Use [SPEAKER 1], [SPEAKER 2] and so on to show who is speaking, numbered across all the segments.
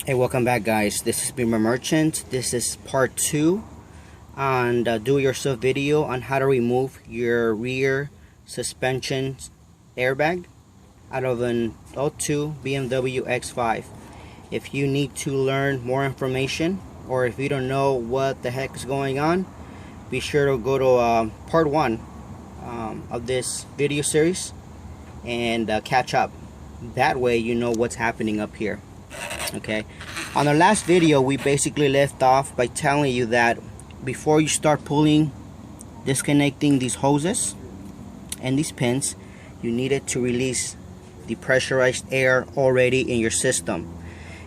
[SPEAKER 1] Hey, welcome back guys. This is Beamer Merchant. This is part 2 on the do-it-yourself video on how to remove your rear suspension airbag out of an 02 BMW X5. If you need to learn more information, or if you don't know what the heck is going on, be sure to go to part 1 of this video series and catch up. That way you know what's happening up here. Okay, on the last video we basically left off by telling you that before you start disconnecting these hoses and these pins, you needed to release the pressurized air already in your system.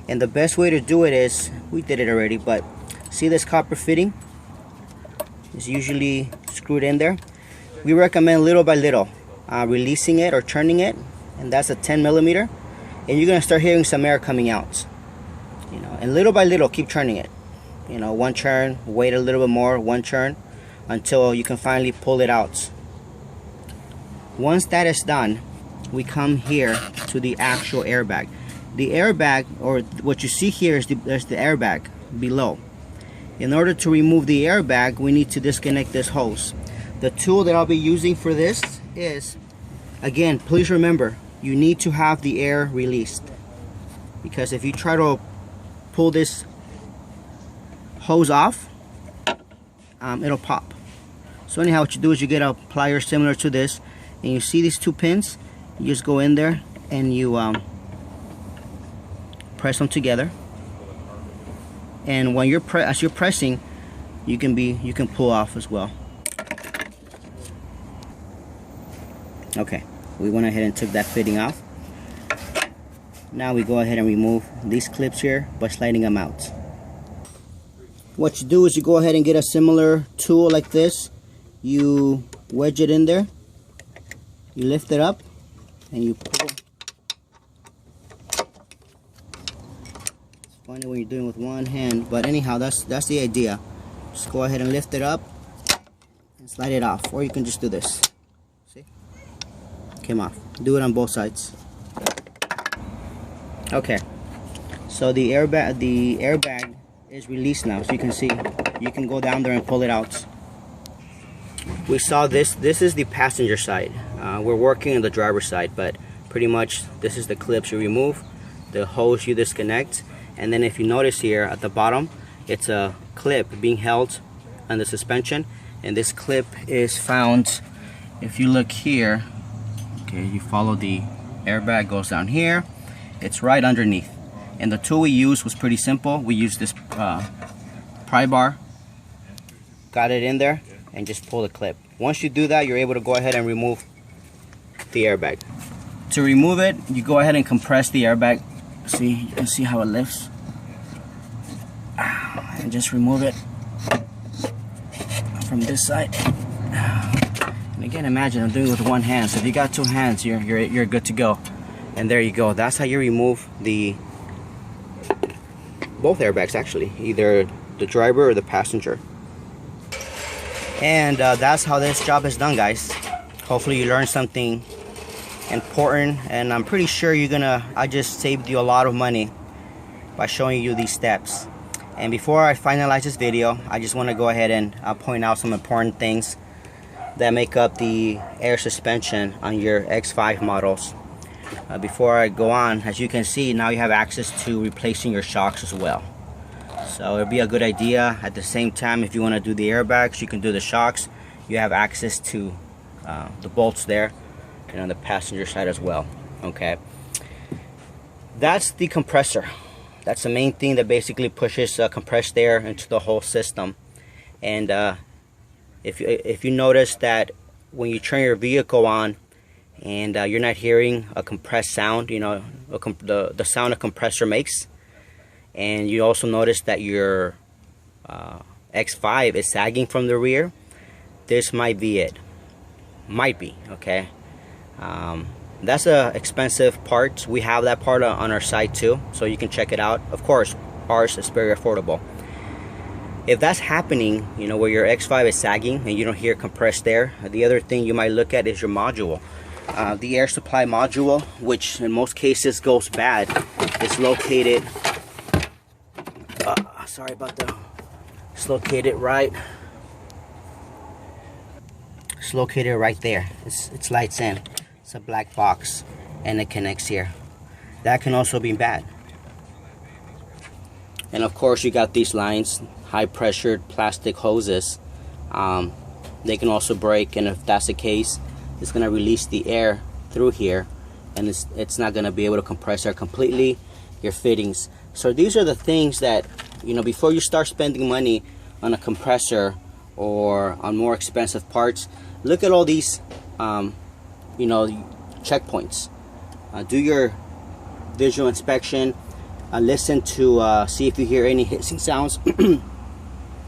[SPEAKER 1] And the best way to do it is, we did it already, but see this copper fitting is usually screwed in there. We recommend little by little releasing it or turning it, and that's a 10 millimeter, and you're gonna start hearing some air coming out. And little by little keep turning it. One turn, wait a little bit more, one turn, until you can finally pull it out. Once that is done, we come here to the actual airbag. The airbag, or what you see here, is there's the airbag below. In order to remove the airbag, we need to disconnect this hose. The tool that I'll be using for this is, again, please remember, you need to have the air released, because if you try to pull this hose off, it'll pop. So anyhow, what you do is you get a plier similar to this, and you see these two pins, you just go in there and you press them together, and when as you're pressing, you can pull off as well. Okay, we went ahead and took that fitting off. Now we go ahead and remove these clips here by sliding them out. What you do is you go ahead and get a similar tool like this. You wedge it in there, you lift it up, and you pull. It's funny when you're doing it with one hand, but anyhow, that's the idea. Just go ahead and lift it up and slide it off, or you can just do this. See? Came off. Do it on both sides. Okay, so the airbag is released now, so you can see you can go down there and pull it out. We saw this is the passenger side. We're working on the driver's side, but pretty much this is the clips you remove, the hose you disconnect, and then if you notice here at the bottom, it's a clip being held on the suspension, and this clip is found, if you look here, okay, you follow the airbag, goes down here. It's right underneath, and the tool we used was pretty simple. We used this pry bar, got it in there, and just pull the clip. Once you do that, you're able to go ahead and remove the airbag. To remove it, you go ahead and compress the airbag. See, you can see how it lifts, and just remove it from this side. And again, imagine I'm doing it with one hand, so if you got two hands, you're good to go. And there you go. That's how you remove both airbags, actually, either the driver or the passenger. And that's how this job is done, guys. Hopefully you learned something important, and I'm pretty sure I just saved you a lot of money by showing you these steps. And before I finalize this video, I just want to go ahead and point out some important things that make up the air suspension on your X5 models. Before I go on, as you can see, now you have access to replacing your shocks as well. So it'll be a good idea. At the same time, if you want to do the airbags, you can do the shocks. You have access to the bolts there, and on the passenger side as well. Okay, that's the compressor. That's the main thing that basically pushes compressed air into the whole system. And if you notice that when you turn your vehicle on, and you're not hearing a compressed sound, the sound a compressor makes, and you also notice that your X5 is sagging from the rear, this might be it. Might be, okay? That's a expensive part. We have that part on our site too, so you can check it out. Of course, ours is very affordable. If that's happening, where your X5 is sagging and you don't hear compressed air, the other thing you might look at is your module. The air supply module, which in most cases goes bad, is located sorry about the, it's located right there. It's lights in. It's a black box and it connects here. That can also be bad. And of course you got these lines, high pressured plastic hoses. They can also break, and if that's the case, it's going to release the air through here, and it's not going to be able to compress air completely, your fittings. So these are the things that, you know, before you start spending money on a compressor or on more expensive parts, look at all these you know, checkpoints. Do your visual inspection, listen to see if you hear any hissing sounds.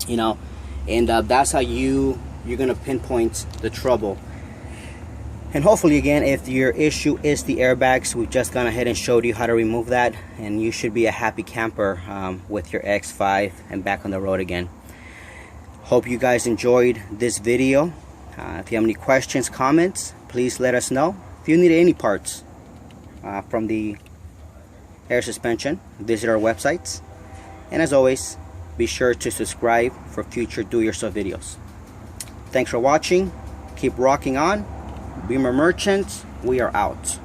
[SPEAKER 1] You know, and that's how you're gonna pinpoint the trouble. And hopefully, again, if your issue is the airbags, we've just gone ahead and showed you how to remove that, and you should be a happy camper with your X5 and back on the road again. Hope you guys enjoyed this video. If you have any questions, comments, please let us know. If you need any parts from the air suspension, visit our websites. And as always, be sure to subscribe for future do-it-yourself videos. Thanks for watching. Keep rocking on. Beamer Merchants, we are out.